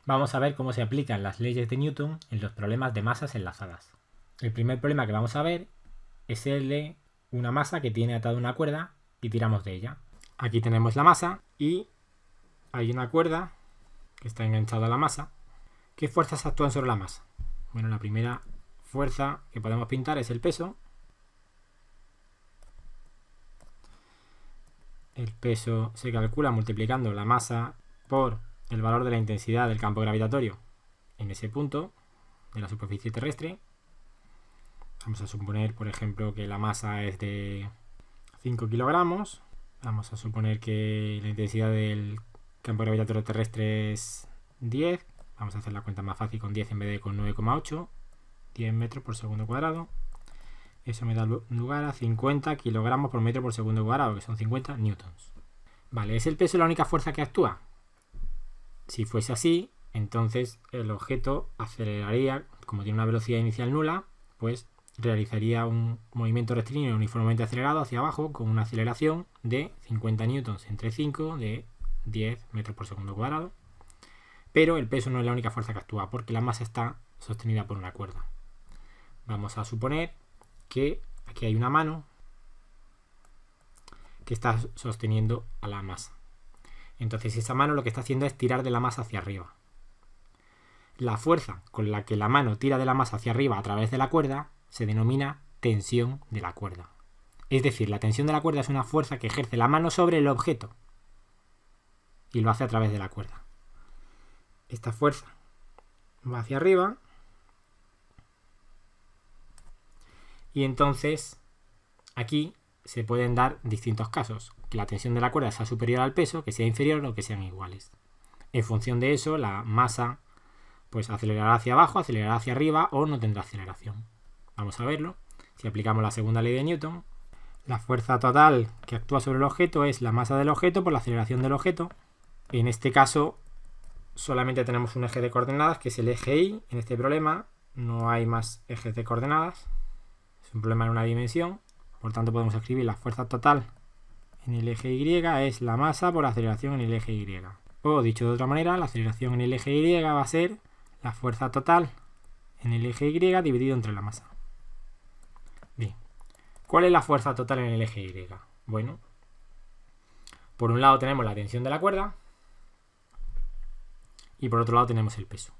vamos a ver cómo se aplican las leyes de Newton en los problemas de masas enlazadas. El primer problema que vamos a ver es el de una masa que tiene atada una cuerda y tiramos de ella. Aquí tenemos la masa y hay una cuerda que está enganchada a la masa. ¿Qué fuerzas actúan sobre la masa? Bueno, la primera fuerza que podemos pintar es el peso. El peso se calcula multiplicando la masa por el valor de la intensidad del campo gravitatorio en ese punto de la superficie terrestre. Vamos a suponer, por ejemplo, que la masa es de 5 kilogramos. Vamos a suponer que la intensidad del campo gravitatorio terrestre es 10. Vamos a hacer la cuenta más fácil con 10 en vez de con 9,8. 10 metros por segundo cuadrado. Eso me da lugar a 50 kilogramos por metro por segundo cuadrado, que son 50 newtons. Vale, ¿es el peso la única fuerza que actúa? Si fuese así, entonces el objeto aceleraría, como tiene una velocidad inicial nula, pues realizaría un movimiento rectilíneo uniformemente acelerado hacia abajo con una aceleración de 50 newtons entre 5 de 10 metros por segundo cuadrado. Pero el peso no es la única fuerza que actúa, porque la masa está sostenida por una cuerda. Vamos a suponer que aquí hay una mano que está sosteniendo a la masa. Entonces esa mano lo que está haciendo es tirar de la masa hacia arriba. La fuerza con la que la mano tira de la masa hacia arriba a través de la cuerda se denomina tensión de la cuerda. Es decir, la tensión de la cuerda es una fuerza que ejerce la mano sobre el objeto y lo hace a través de la cuerda. Esta fuerza va hacia arriba y entonces aquí se pueden dar distintos casos, que la tensión de la cuerda sea superior al peso, que sea inferior o que sean iguales. En función de eso, la masa pues acelerará hacia abajo, acelerará hacia arriba o no tendrá aceleración. Vamos a verlo. Si aplicamos la segunda ley de Newton, la fuerza total que actúa sobre el objeto es la masa del objeto por la aceleración del objeto. En este caso solamente tenemos un eje de coordenadas, que es el eje Y. En este problema no hay más ejes de coordenadas. Es un problema en una dimensión. Por tanto podemos escribir la fuerza total en el eje Y es la masa por la aceleración en el eje Y. O dicho de otra manera, la aceleración en el eje Y va a ser la fuerza total en el eje Y dividido entre la masa. Bien. ¿Cuál es la fuerza total en el eje Y? Bueno, por un lado tenemos la tensión de la cuerda y por otro lado tenemos el peso.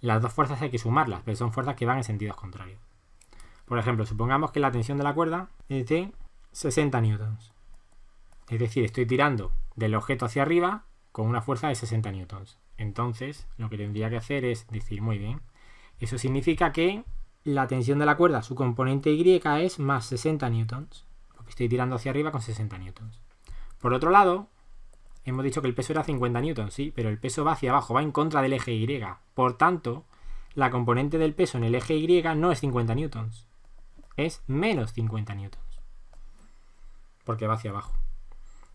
Las dos fuerzas hay que sumarlas, pero son fuerzas que van en sentidos contrarios. Por ejemplo, supongamos que la tensión de la cuerda es de 60 newtons. Es decir, estoy tirando del objeto hacia arriba con una fuerza de 60 newtons. Entonces, lo que tendría que hacer es decir, muy bien, eso significa que la tensión de la cuerda, su componente Y, es más 60 newtons. Porque estoy tirando hacia arriba con 60 newtons. Por otro lado, hemos dicho que el peso era 50 newtons, sí, pero el peso va hacia abajo, va en contra del eje Y. Por tanto, la componente del peso en el eje Y no es 50 newtons. Es menos 50 newtons. Porque va hacia abajo.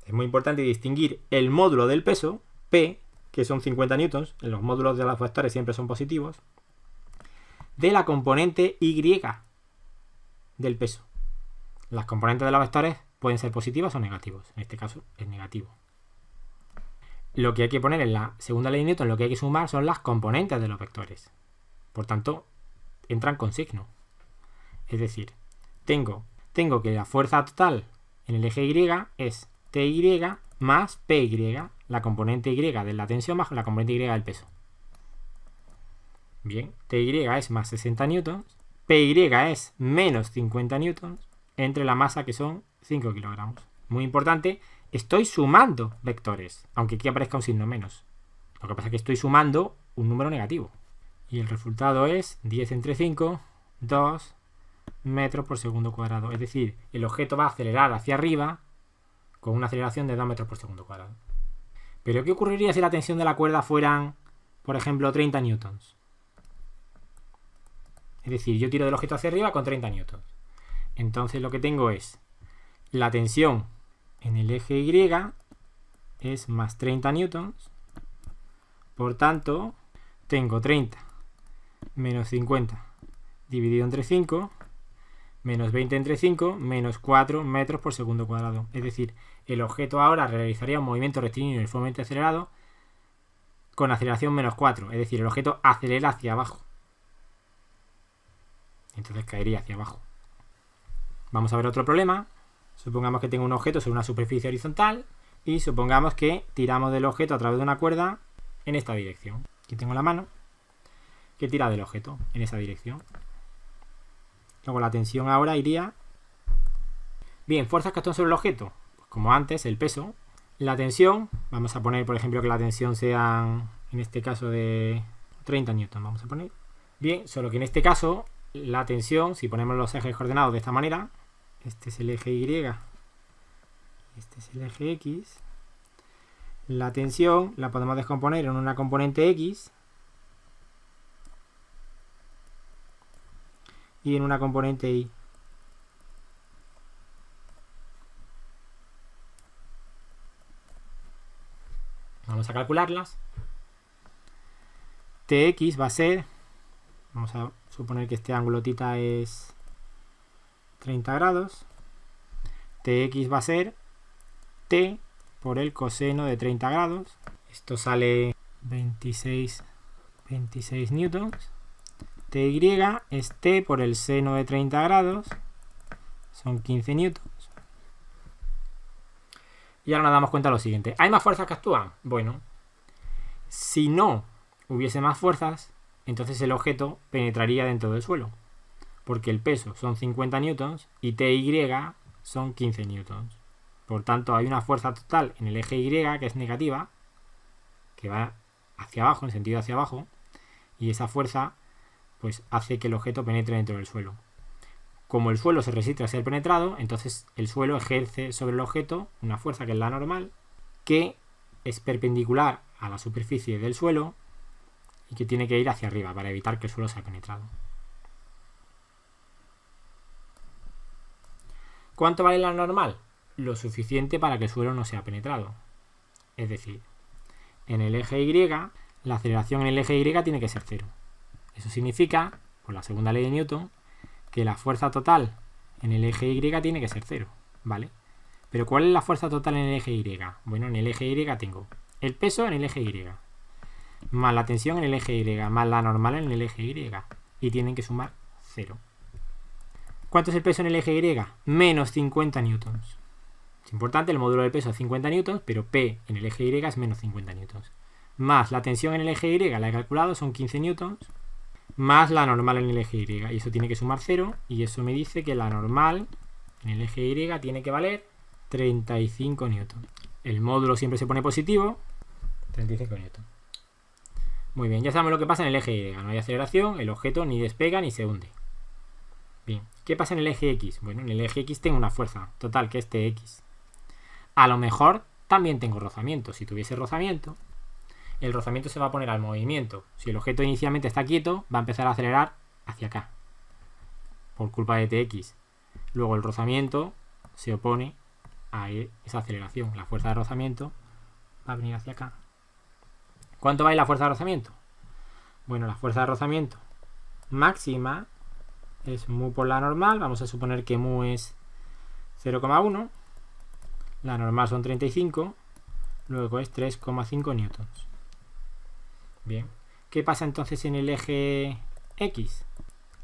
Es muy importante distinguir el módulo del peso, P, que son 50 newtons, en los módulos de los vectores siempre son positivos, de la componente Y del peso. Las componentes de los vectores pueden ser positivas o negativas. En este caso es negativo. Lo que hay que poner en la segunda ley de Newton, lo que hay que sumar son las componentes de los vectores. Por tanto, entran con signo. Es decir, tengo que la fuerza total en el eje Y es TY más PY, la componente Y de la tensión más la componente Y del peso. Bien, TY es más 60 newtons, PY es menos 50 newtons, entre la masa que son 5 kilogramos. Muy importante, estoy sumando vectores, aunque aquí aparezca un signo menos. Lo que pasa es que estoy sumando un número negativo. Y el resultado es 10 entre 5, 2 metros por segundo cuadrado. Es decir, el objeto va a acelerar hacia arriba con una aceleración de 2 metros por segundo cuadrado. Pero ¿qué ocurriría si la tensión de la cuerda fueran, por ejemplo, 30 newtons? Es decir, yo tiro del objeto hacia arriba con 30 newtons. Entonces lo que tengo es la tensión en el eje Y es más 30 newtons. Por tanto, tengo 30 menos 50 dividido entre 5 menos 20 entre 5 menos 4 metros por segundo cuadrado. Es decir, el objeto ahora realizaría un movimiento rectilíneo uniformemente acelerado con aceleración menos 4. Es decir, el objeto acelera hacia abajo. Entonces caería hacia abajo. Vamos a ver otro problema. Supongamos que tengo un objeto sobre una superficie horizontal y supongamos que tiramos del objeto a través de una cuerda en esta dirección. Aquí tengo la mano que tira del objeto en esa dirección. Luego la tensión ahora iría... Bien, fuerzas que actúan sobre el objeto. Pues como antes, el peso. La tensión, vamos a poner por ejemplo que la tensión sea, en este caso de 30 newton, vamos a poner. Bien, solo que en este caso, la tensión, si ponemos los ejes coordenados de esta manera, este es el eje Y, este es el eje X. La tensión la podemos descomponer en una componente X y en una componente Y. Vamos a calcularlas. Tx va a ser, vamos a suponer que este ángulo θ es 30 grados. Tx va a ser t por el coseno de 30 grados. Esto sale 26 newtons. Ty es t por el seno de 30 grados. Son 15 newtons. Y ahora nos damos cuenta de lo siguiente. ¿Hay más fuerzas que actúan? Bueno, si no hubiese más fuerzas, entonces el objeto penetraría dentro del suelo. Porque el peso son 50 newtons y Ty son 15 newtons. Por tanto, hay una fuerza total en el eje Y que es negativa, que va hacia abajo, en sentido hacia abajo, y esa fuerza pues hace que el objeto penetre dentro del suelo. Como el suelo se resiste a ser penetrado, entonces el suelo ejerce sobre el objeto una fuerza que es la normal, que es perpendicular a la superficie del suelo y que tiene que ir hacia arriba para evitar que el suelo sea penetrado. ¿Cuánto vale la normal? Lo suficiente para que el suelo no sea penetrado. Es decir, en el eje Y, la aceleración en el eje Y tiene que ser 0. Eso significa, por la segunda ley de Newton, que la fuerza total en el eje Y tiene que ser 0, ¿vale? Pero ¿cuál es la fuerza total en el eje Y? Bueno, en el eje Y tengo el peso en el eje Y, más la tensión en el eje Y, más la normal en el eje Y, y tienen que sumar 0. ¿Cuánto es el peso en el eje Y? Menos 50 newtons. Es importante, el módulo del peso es 50 newtons, pero P en el eje Y es menos 50 newtons. Más la tensión en el eje Y, la he calculado, son 15 newtons, más la normal en el eje Y, y eso tiene que sumar 0, y eso me dice que la normal en el eje Y tiene que valer 35 newtons. El módulo siempre se pone positivo, 35 newtons. Muy bien, ya sabemos lo que pasa en el eje Y, no hay aceleración, el objeto ni despega ni se hunde. Bien, ¿qué pasa en el eje X? Bueno, en el eje X tengo una fuerza total que es Tx. A lo mejor también tengo rozamiento. Si tuviese rozamiento, el rozamiento se va a poner al movimiento. Si el objeto inicialmente está quieto, va a empezar a acelerar hacia acá, por culpa de Tx. Luego el rozamiento se opone a esa aceleración. La fuerza de rozamiento va a venir hacia acá. ¿Cuánto vale la fuerza de rozamiento? Bueno, la fuerza de rozamiento máxima es mu por la normal. Vamos a suponer que mu es 0,1. La normal son 35. Luego es 3,5 newtons. Bien. ¿Qué pasa entonces en el eje X?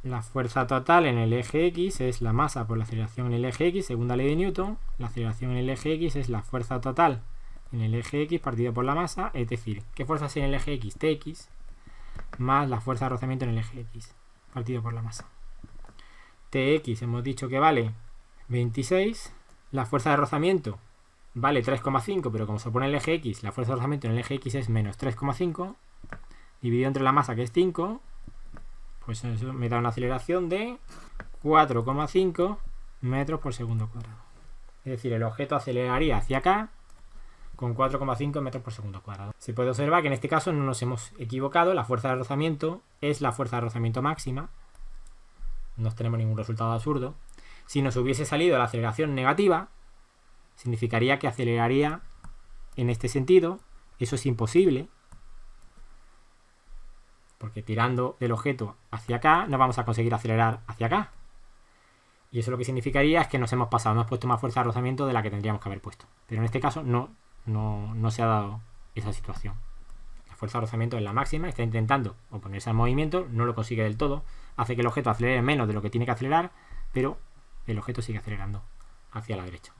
La fuerza total en el eje X es la masa por la aceleración en el eje X, segunda ley de Newton. La aceleración en el eje X es la fuerza total en el eje X partido por la masa. Es decir, ¿qué fuerza es en el eje X? Tx más la fuerza de rozamiento en el eje X partido por la masa. Tx hemos dicho que vale 26. La fuerza de rozamiento vale 3,5, pero como se pone el eje X, la fuerza de rozamiento en el eje X es menos 3,5. Dividido entre la masa, que es 5, pues eso me da una aceleración de 4,5 metros por segundo cuadrado. Es decir, el objeto aceleraría hacia acá con 4,5 metros por segundo cuadrado. Se puede observar que en este caso no nos hemos equivocado. La fuerza de rozamiento es la fuerza de rozamiento máxima. No tenemos ningún resultado absurdo. Si nos hubiese salido la aceleración negativa, significaría que aceleraría en este sentido. Eso es imposible, porque tirando del objeto hacia acá no vamos a conseguir acelerar hacia acá. Y eso lo que significaría es que nos hemos pasado, hemos puesto más fuerza de rozamiento de la que tendríamos que haber puesto. Pero en este caso no se ha dado esa situación. fuerza de rozamiento es la máxima, está intentando oponerse al movimiento, no lo consigue del todo, hace que el objeto acelere menos de lo que tiene que acelerar, pero el objeto sigue acelerando hacia la derecha.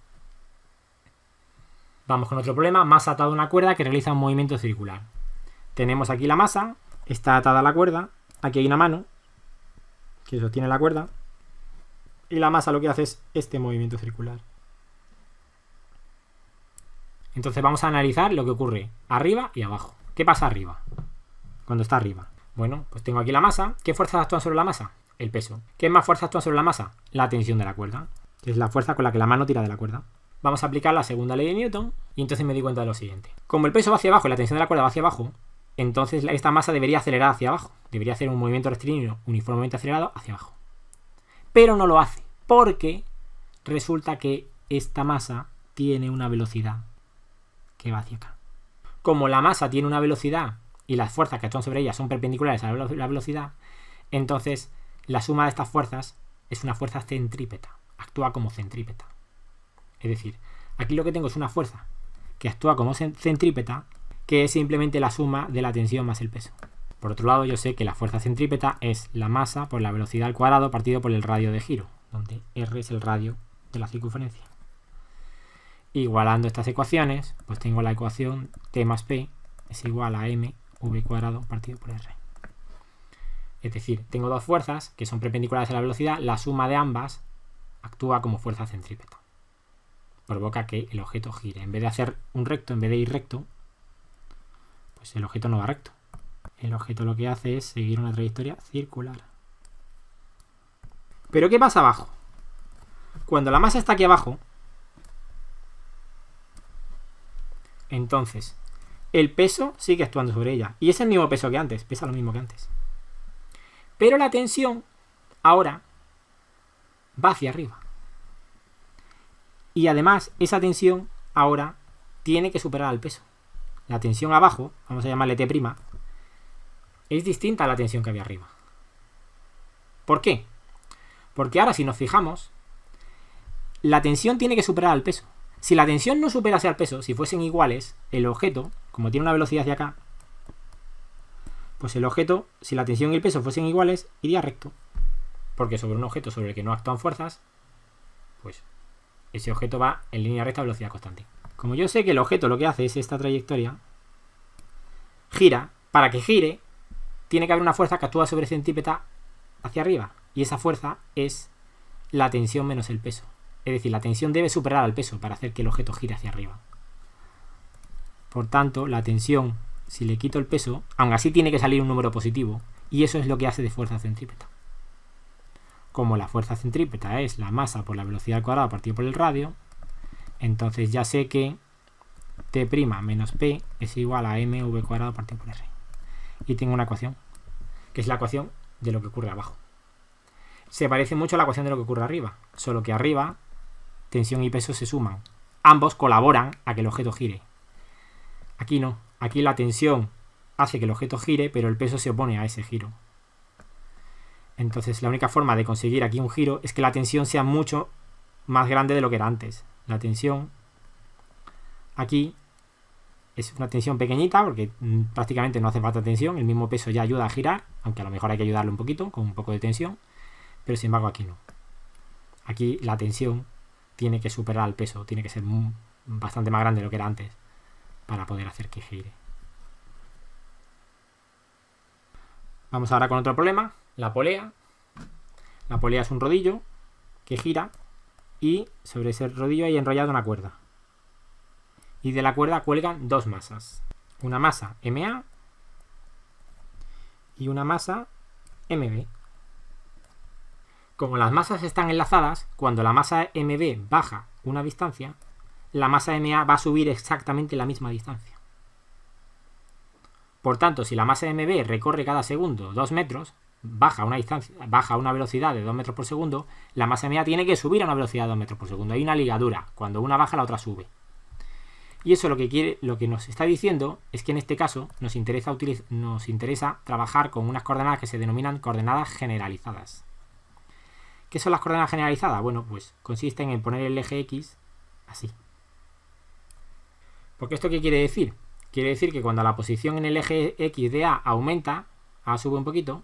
Vamos con otro problema, masa atada a una cuerda que realiza un movimiento circular. Tenemos aquí la masa, está atada a la cuerda, aquí hay una mano que sostiene la cuerda, y la masa lo que hace es este movimiento circular. Entonces vamos a analizar lo que ocurre arriba y abajo. ¿Qué pasa arriba? Cuando está arriba. Bueno, pues tengo aquí la masa. ¿Qué fuerzas actúan sobre la masa? El peso. ¿Qué más fuerzas actúan sobre la masa? La tensión de la cuerda, que es la fuerza con la que la mano tira de la cuerda. Vamos a aplicar la segunda ley de Newton y entonces me di cuenta de lo siguiente. Como el peso va hacia abajo y la tensión de la cuerda va hacia abajo, entonces esta masa debería acelerar hacia abajo. Debería hacer un movimiento rectilíneo uniformemente acelerado hacia abajo. Pero no lo hace, porque resulta que esta masa tiene una velocidad que va hacia acá. Como la masa tiene una velocidad y las fuerzas que actúan sobre ella son perpendiculares a la velocidad, entonces la suma de estas fuerzas es una fuerza centrípeta, actúa como centrípeta. Es decir, aquí lo que tengo es una fuerza que actúa como centrípeta, que es simplemente la suma de la tensión más el peso. Por otro lado, yo sé que la fuerza centrípeta es la masa por la velocidad al cuadrado partido por el radio de giro, donde R es el radio de la circunferencia. Igualando estas ecuaciones, pues tengo la ecuación T más P es igual a mv cuadrado partido por R. Es decir, tengo dos fuerzas que son perpendiculares a la velocidad, la suma de ambas actúa como fuerza centrípeta. Provoca que el objeto gire. En vez de hacer un recto, en vez de ir recto, pues el objeto no va recto. El objeto lo que hace es seguir una trayectoria circular. ¿Pero qué pasa abajo? Cuando la masa está aquí abajo, entonces el peso sigue actuando sobre ella. Y es el mismo peso que antes, pesa lo mismo que antes. Pero la tensión ahora va hacia arriba. Y además esa tensión ahora tiene que superar al peso. La tensión abajo, vamos a llamarle T', es distinta a la tensión que había arriba. ¿Por qué? Porque ahora si nos fijamos, la tensión tiene que superar al peso. Si la tensión no superase al peso, si fuesen iguales, el objeto, como tiene una velocidad hacia acá, pues el objeto, si la tensión y el peso fuesen iguales, iría recto. Porque sobre un objeto sobre el que no actúan fuerzas, pues ese objeto va en línea recta a velocidad constante. Como yo sé que el objeto lo que hace es esta trayectoria, gira. Para que gire, tiene que haber una fuerza que actúa sobre centrípeta hacia arriba. Y esa fuerza es la tensión menos el peso. Es decir, la tensión debe superar al peso para hacer que el objeto gire hacia arriba. Por tanto, la tensión, si le quito el peso, aún así tiene que salir un número positivo. Y eso es lo que hace de fuerza centrípeta. Como la fuerza centrípeta es la masa por la velocidad al cuadrado partido por el radio, entonces ya sé que T' menos P es igual a mv cuadrado partido por R. Y tengo una ecuación, que es la ecuación de lo que ocurre abajo. Se parece mucho a la ecuación de lo que ocurre arriba, solo que arriba tensión y peso se suman. Ambos colaboran a que el objeto gire. Aquí no, aquí la tensión hace que el objeto gire, pero el peso se opone a ese giro. Entonces la única forma de conseguir aquí un giro es que la tensión sea mucho más grande de lo que era antes. La tensión aquí es una tensión pequeñita porque prácticamente no hace falta tensión. El mismo peso ya ayuda a girar, aunque a lo mejor hay que ayudarle un poquito, con un poco de tensión. Pero sin embargo aquí no. Aquí la tensión tiene que superar al peso, tiene que ser bastante más grande de lo que era antes para poder hacer que gire. Vamos ahora con otro problema, la polea. La polea es un rodillo que gira y sobre ese rodillo hay enrollada una cuerda. Y de la cuerda cuelgan dos masas. Una masa MA y una masa MB. Como las masas están enlazadas, cuando la masa MB baja una distancia, la masa MA va a subir exactamente la misma distancia. Por tanto, si la masa MB recorre cada segundo 2 metros, baja a una velocidad de 2 metros por segundo, la masa MA tiene que subir a una velocidad de 2 metros por segundo. Hay una ligadura. Cuando una baja, la otra sube. Y eso lo que nos está diciendo es que en este caso nos interesa trabajar con unas coordenadas que se denominan coordenadas generalizadas. ¿Qué son las coordenadas generalizadas? Bueno, pues consisten en poner el eje X así. ¿Porque esto qué quiere decir? Quiere decir que cuando la posición en el eje X de A aumenta, A sube un poquito,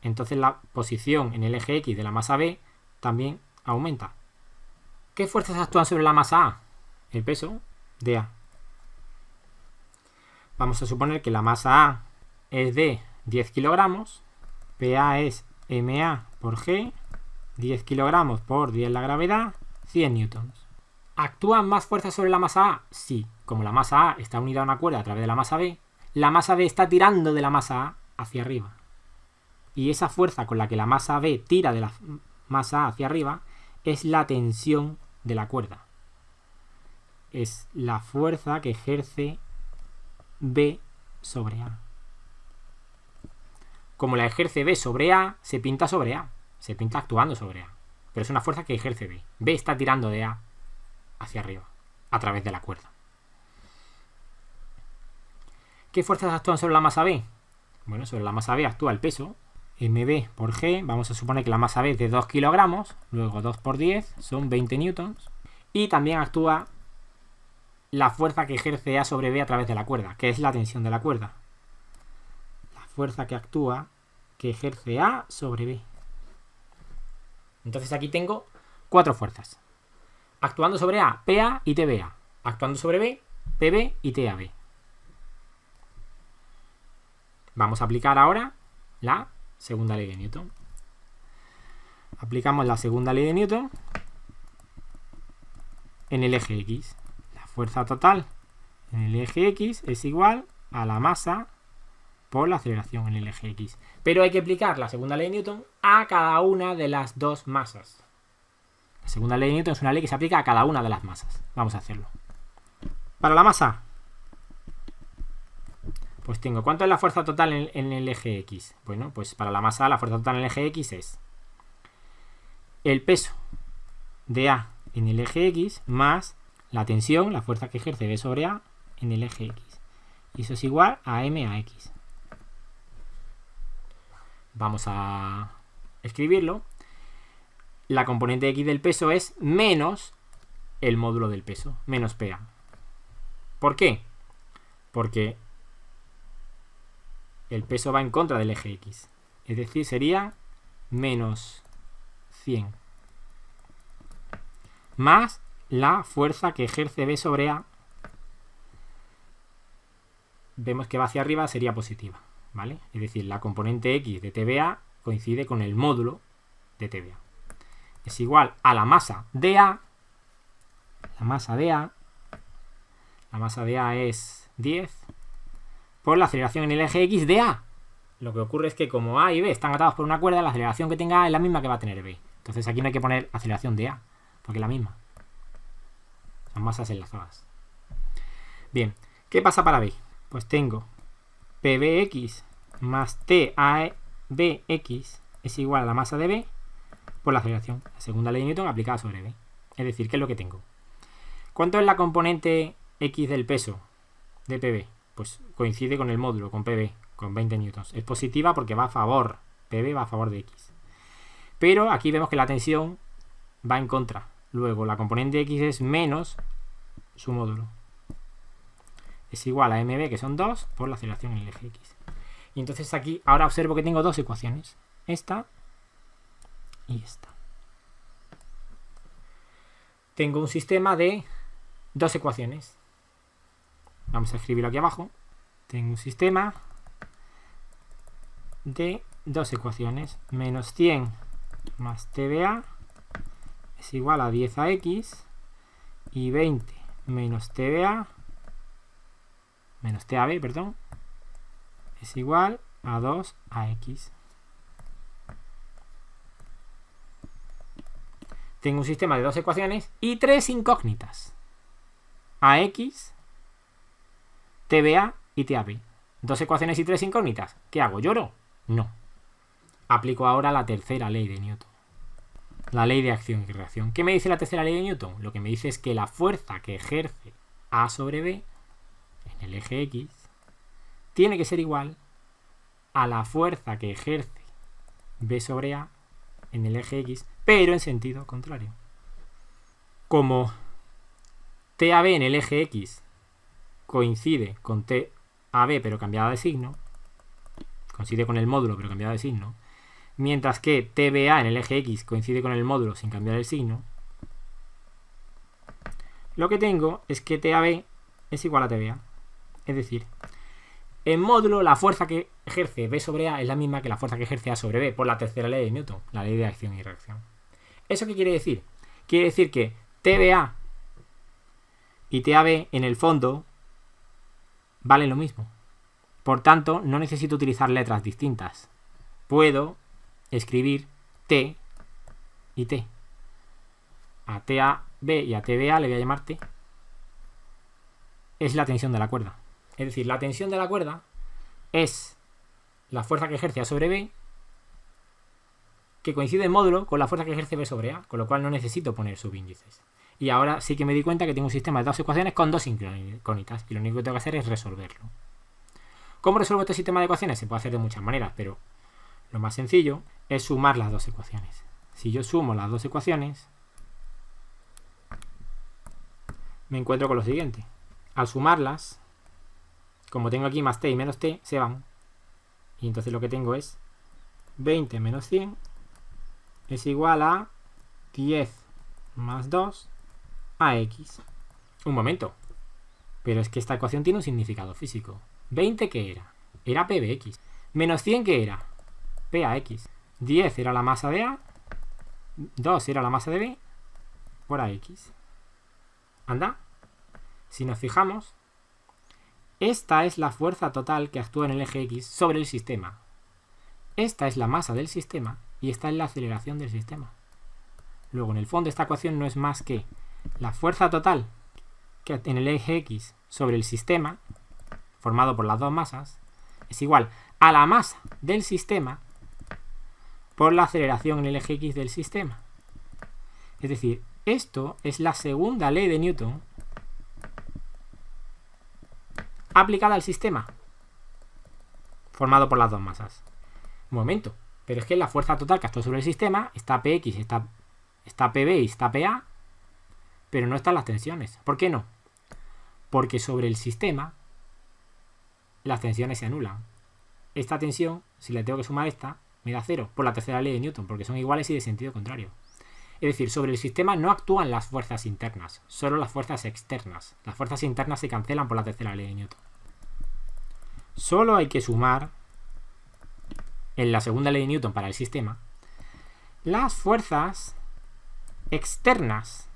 entonces la posición en el eje X de la masa B también aumenta. ¿Qué fuerzas actúan sobre la masa A? El peso de A. Vamos a suponer que la masa A es de 10 kilogramos, PA es MA por G, 10 kilogramos por 10 la gravedad, 100 newtons. ¿Actúan más fuerzas sobre la masa A? Sí. Como la masa A está unida a una cuerda a través de la masa B está tirando de la masa A hacia arriba. Y esa fuerza con la que la masa B tira de la masa A hacia arriba es la tensión de la cuerda. Es la fuerza que ejerce B sobre A. Como la ejerce B sobre A, se pinta sobre A. Se pinta actuando sobre A. Pero es una fuerza que ejerce B. B está tirando de A hacia arriba, a través de la cuerda. ¿Qué fuerzas actúan sobre la masa B? Bueno, sobre la masa B actúa el peso, mB por G. Vamos a suponer que la masa B es de 2 kilogramos, luego 2 por 10 son 20 newtons. Y también actúa la fuerza que ejerce A sobre B a través de la cuerda, que es la tensión de la cuerda. La fuerza que actúa, que ejerce A sobre B. Entonces aquí tengo 4 fuerzas. Actuando sobre A, PA y TBA. Actuando sobre B, PB y TAB. Vamos a aplicar ahora la segunda ley de Newton. Aplicamos la segunda ley de Newton en el eje X. La fuerza total en el eje X es igual a la masa por la aceleración en el eje X. Pero hay que aplicar la segunda ley de Newton a cada una de las dos masas. La segunda ley de Newton es una ley que se aplica a cada una de las masas. Vamos a hacerlo. Para la masa, pues tengo, ¿cuánto es la fuerza total en el eje X? Bueno, pues para la masa, la fuerza total en el eje X es el peso de A en el eje X más la tensión, la fuerza que ejerce B sobre A en el eje X. Y eso es igual a M a X. Vamos a escribirlo. La componente X del peso es menos el módulo del peso, menos PA. ¿Por qué? Porque el peso va en contra del eje X. Es decir, sería menos 100. Más la fuerza que ejerce B sobre A. Vemos que va hacia arriba, sería positiva, ¿vale? Es decir, la componente X de TBA coincide con el módulo de TBA. Es igual a la masa de A. La masa de A. La masa de A es 10 por la aceleración en el eje X de A. Lo que ocurre es que como A y B están atados por una cuerda, la aceleración que tenga A es la misma que va a tener B. Entonces aquí no hay que poner aceleración de A, porque es la misma. Son masas enlazadas. Bien, ¿qué pasa para B? Pues tengo PBX más TABX es igual a la masa de B por la aceleración. La segunda ley de Newton aplicada sobre B. Es decir, ¿qué es lo que tengo? ¿Cuánto es la componente X del peso de PB? Pues coincide con el módulo, con PB, con 20 newtons. Es positiva porque va a favor. PB va a favor de X. Pero aquí vemos que la tensión va en contra. Luego la componente X es menos su módulo. Es igual a MB, que son 2, por la aceleración en el eje X. Y entonces aquí, ahora observo que tengo dos ecuaciones. Esta y esta. Tengo un sistema de dos ecuaciones. Vamos a escribirlo aquí abajo. Tengo un sistema de dos ecuaciones. Menos 100 más TBA es igual a 10AX y 20 menos TBA menos TAB, perdón, es igual a 2AX. Tengo un sistema de dos ecuaciones y tres incógnitas. AX, TBA y TAB. Dos ecuaciones y tres incógnitas. ¿Qué hago? ¿Lloro? No. Aplico ahora la tercera ley de Newton. La ley de acción y reacción. ¿Qué me dice la tercera ley de Newton? Lo que me dice es que la fuerza que ejerce A sobre B en el eje X tiene que ser igual a la fuerza que ejerce B sobre A en el eje X, pero en sentido contrario. Como TAB en el eje X coincide con TAB pero cambiada de signo, coincide con el módulo pero cambiada de signo, mientras que TBA en el eje X coincide con el módulo sin cambiar el signo, lo que tengo es que TAB es igual a TBA. Es decir, en módulo la fuerza que ejerce B sobre A es la misma que la fuerza que ejerce A sobre B por la tercera ley de Newton, la ley de acción y reacción. ¿Eso qué quiere decir? Quiere decir que TBA y TAB en el fondo valen lo mismo. Por tanto, no necesito utilizar letras distintas. Puedo escribir T y T. A TAB y a TBA le voy a llamar T. Es la tensión de la cuerda. Es decir, la tensión de la cuerda es la fuerza que ejerce A sobre B, que coincide en módulo con la fuerza que ejerce B sobre A, con lo cual no necesito poner subíndices. Y ahora sí que me di cuenta que tengo un sistema de dos ecuaciones con dos incógnitas, y lo único que tengo que hacer es resolverlo. ¿Cómo resuelvo este sistema de ecuaciones? Se puede hacer de muchas maneras, pero lo más sencillo es sumar las dos ecuaciones. Si yo sumo las dos ecuaciones, me encuentro con lo siguiente. Al sumarlas, como tengo aquí más t y menos t, se van. Y entonces lo que tengo es 20 menos 100 es igual a 10 más 2 a x. Un momento. Pero es que esta ecuación tiene un significado físico. 20, ¿qué era? Era p de x. Menos 100, ¿qué era? P a x. 10 era la masa de A. 2 era la masa de B. Por AX. ¿Anda? Si nos fijamos, esta es la fuerza total que actúa en el eje X sobre el sistema. Esta es la masa del sistema y esta es la aceleración del sistema. Luego, en el fondo, esta ecuación no es más que la fuerza total que en el eje X sobre el sistema, formado por las dos masas, es igual a la masa del sistema por la aceleración en el eje X del sistema. Es decir, esto es la segunda ley de Newton aplicada al sistema formado por las dos masas. Un momento, pero es que la fuerza total que actúa sobre el sistema está Px, está Pb y está Pa, pero no están las tensiones. ¿Por qué no? Porque sobre el sistema las tensiones se anulan. Esta tensión, si le tengo que sumar esta, me da 0 por la tercera ley de Newton, porque son iguales y de sentido contrario. Es decir, sobre el sistema no actúan las fuerzas internas, solo las fuerzas externas. Las fuerzas internas se cancelan por la tercera ley de Newton. Solo hay que sumar, en la segunda ley de Newton para el sistema, las fuerzas externas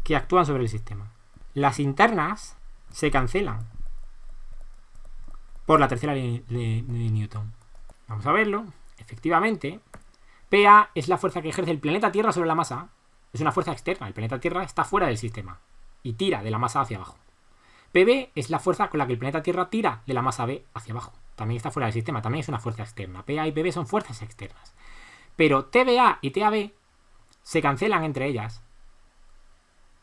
que actúan sobre el sistema. Las internas se cancelan por la tercera ley de Newton. Vamos a verlo. Efectivamente, PA es la fuerza que ejerce el planeta Tierra sobre la masa. Es una fuerza externa. El planeta Tierra está fuera del sistema y tira de la masa hacia abajo. PB es la fuerza con la que el planeta Tierra tira de la masa B hacia abajo. También está fuera del sistema. También es una fuerza externa. PA y PB son fuerzas externas. Pero TBA y TAB se cancelan entre ellas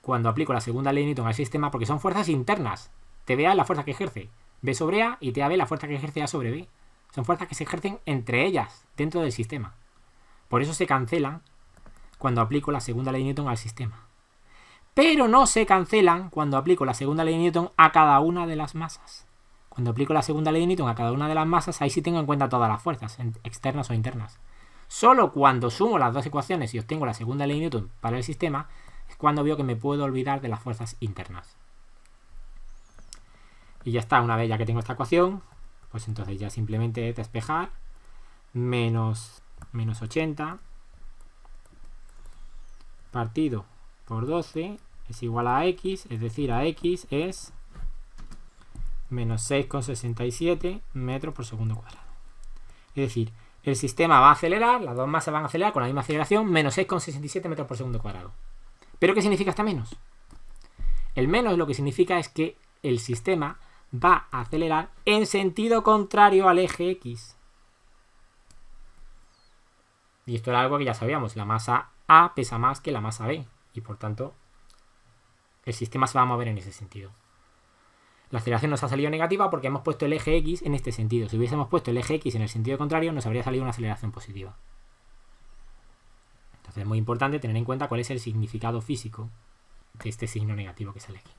cuando aplico la segunda ley de Newton al sistema, porque son fuerzas internas. TBA es la fuerza que ejerce B sobre A y TAB la fuerza que ejerce A sobre B. Son fuerzas que se ejercen entre ellas dentro del sistema. Por eso se cancelan cuando aplico la segunda ley de Newton al sistema. Pero no se cancelan cuando aplico la segunda ley de Newton a cada una de las masas. Cuando aplico la segunda ley de Newton a cada una de las masas, ahí sí tengo en cuenta todas las fuerzas, externas o internas. Solo cuando sumo las dos ecuaciones y obtengo la segunda ley de Newton para el sistema, es cuando veo que me puedo olvidar de las fuerzas internas. Y ya está, una vez ya que tengo esta ecuación, pues entonces ya simplemente despejar, menos 80 partido por 12 es igual a x, es decir, a x es menos 6,67 metros por segundo cuadrado. Es decir, el sistema va a acelerar, las dos masas van a acelerar con la misma aceleración, menos 6,67 metros por segundo cuadrado. ¿Pero qué significa este menos? El menos lo que significa es que el sistema va a acelerar en sentido contrario al eje X. Y esto era algo que ya sabíamos, la masa A pesa más que la masa B, y por tanto el sistema se va a mover en ese sentido. La aceleración nos ha salido negativa porque hemos puesto el eje X en este sentido. Si hubiésemos puesto el eje X en el sentido contrario, nos habría salido una aceleración positiva. Entonces es muy importante tener en cuenta cuál es el significado físico de este signo negativo que sale aquí.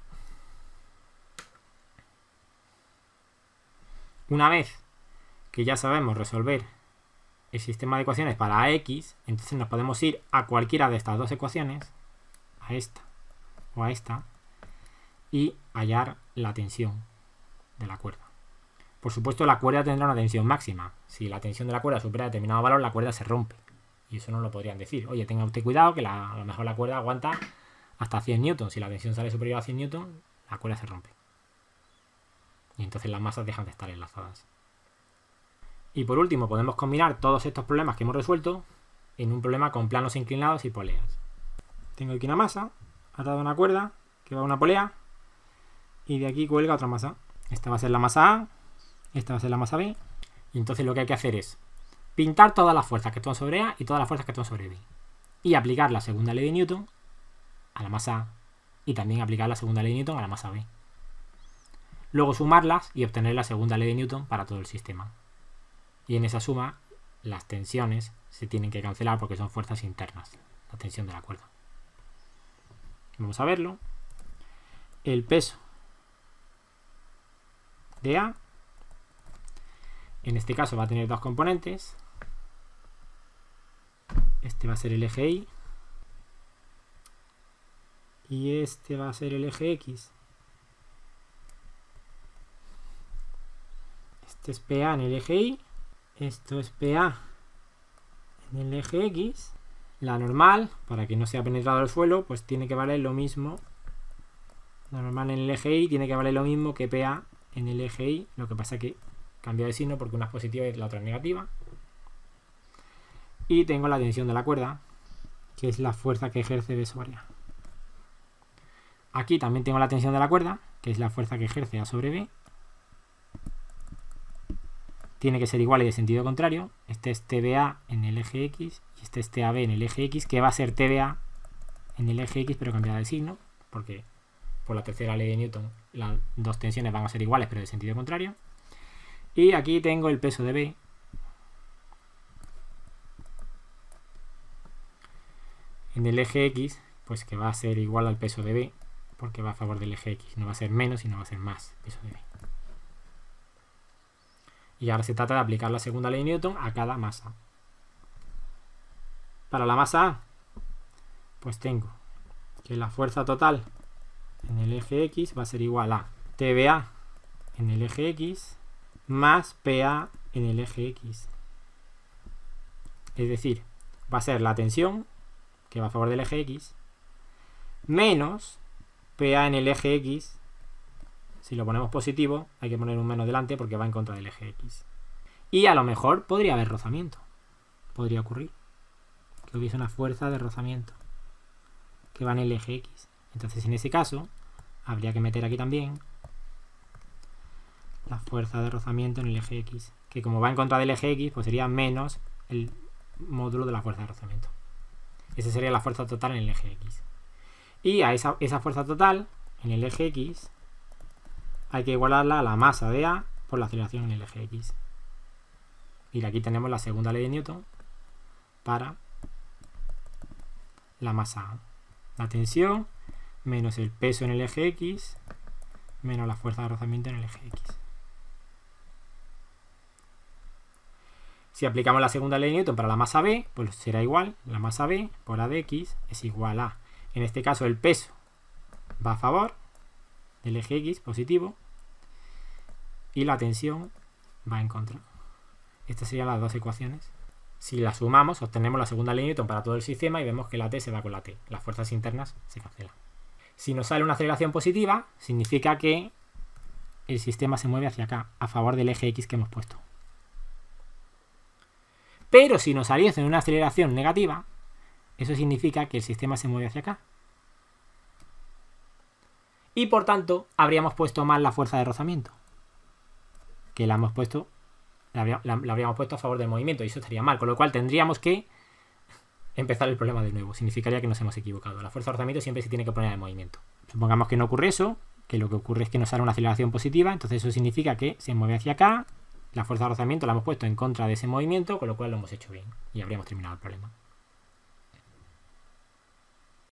Una vez que ya sabemos resolver el sistema de ecuaciones para AX, entonces nos podemos ir a cualquiera de estas dos ecuaciones, a esta o a esta, y hallar la tensión de la cuerda. Por supuesto, la cuerda tendrá una tensión máxima. Si la tensión de la cuerda supera determinado valor, la cuerda se rompe. Y eso no lo podrían decir. Oye, tenga usted cuidado que a lo mejor la cuerda aguanta hasta 100 newtons. Si la tensión sale superior a 100 newtons, la cuerda se rompe. Y entonces las masas dejan de estar enlazadas. Y por último, podemos combinar todos estos problemas que hemos resuelto en un problema con planos inclinados y poleas. Tengo aquí una masa atada a una cuerda que va a una polea y de aquí cuelga otra masa. Esta va a ser la masa A, esta va a ser la masa B. Y entonces lo que hay que hacer es pintar todas las fuerzas que están sobre A y todas las fuerzas que están sobre B. Y aplicar la segunda ley de Newton a la masa A y también aplicar la segunda ley de Newton a la masa B. Luego sumarlas y obtener la segunda ley de Newton para todo el sistema. Y en esa suma las tensiones se tienen que cancelar porque son fuerzas internas, la tensión de la cuerda. Vamos a verlo. El peso de A, en este caso va a tener dos componentes. Este va a ser el eje Y y este va a ser el eje X. Este es PA en el eje Y, esto es PA en el eje X. La normal, para que no sea penetrado el suelo, pues tiene que valer lo mismo. La normal en el eje Y tiene que valer lo mismo que PA en el eje Y. Lo que pasa es que cambio de signo porque una es positiva y la otra es negativa. Y tengo la tensión de la cuerda, que es la fuerza que ejerce B sobre A. Aquí también tengo la tensión de la cuerda, que es la fuerza que ejerce A sobre B. Tiene que ser igual y de sentido contrario. Este es TBA en el eje X y este es TAB en el eje X, que va a ser TBA en el eje X pero cambiada de signo, porque por la tercera ley de Newton las dos tensiones van a ser iguales pero de sentido contrario. Y aquí tengo el peso de B en el eje X, pues que va a ser igual al peso de B, porque va a favor del eje X. No va a ser menos, sino va a ser más peso de B. Y ahora se trata de aplicar la segunda ley de Newton a cada masa. Para la masa A, pues tengo que la fuerza total en el eje X va a ser igual a TBA en el eje X más PA en el eje X. Es decir, va a ser la tensión, que va a favor del eje X, menos PA en el eje X. Si lo ponemos positivo, hay que poner un menos delante porque va en contra del eje X. Y a lo mejor podría haber rozamiento. Podría ocurrir que hubiese una fuerza de rozamiento que va en el eje X. Entonces, en ese caso, habría que meter aquí también la fuerza de rozamiento en el eje X, que como va en contra del eje X, pues sería menos el módulo de la fuerza de rozamiento. Esa sería la fuerza total en el eje X. Y a esa fuerza total en el eje X hay que igualarla a la masa de A por la aceleración en el eje X. Y aquí tenemos la segunda ley de Newton para la masa A. La tensión menos el peso en el eje X menos la fuerza de rozamiento en el eje X. Si aplicamos la segunda ley de Newton para la masa B, pues será igual. La masa B por A de X es igual a, en este caso, el peso va a favor del eje X, positivo, y la tensión va en contra. Estas serían las dos ecuaciones. Si las sumamos, obtenemos la segunda ley de Newton para todo el sistema y vemos que la T se va con la T. Las fuerzas internas se cancelan. Si nos sale una aceleración positiva, significa que el sistema se mueve hacia acá, a favor del eje X que hemos puesto. Pero si nos saliese una aceleración negativa, eso significa que el sistema se mueve hacia acá. Y por tanto, habríamos puesto mal la fuerza de rozamiento, que la habríamos puesto a favor del movimiento, y eso estaría mal, con lo cual tendríamos que empezar el problema de nuevo. Significaría que nos hemos equivocado. La fuerza de rozamiento siempre se tiene que poner en movimiento. Supongamos que no ocurre eso, que lo que ocurre es que nos sale una aceleración positiva, entonces eso significa que se mueve hacia acá, la fuerza de rozamiento la hemos puesto en contra de ese movimiento, con lo cual lo hemos hecho bien y habríamos terminado el problema.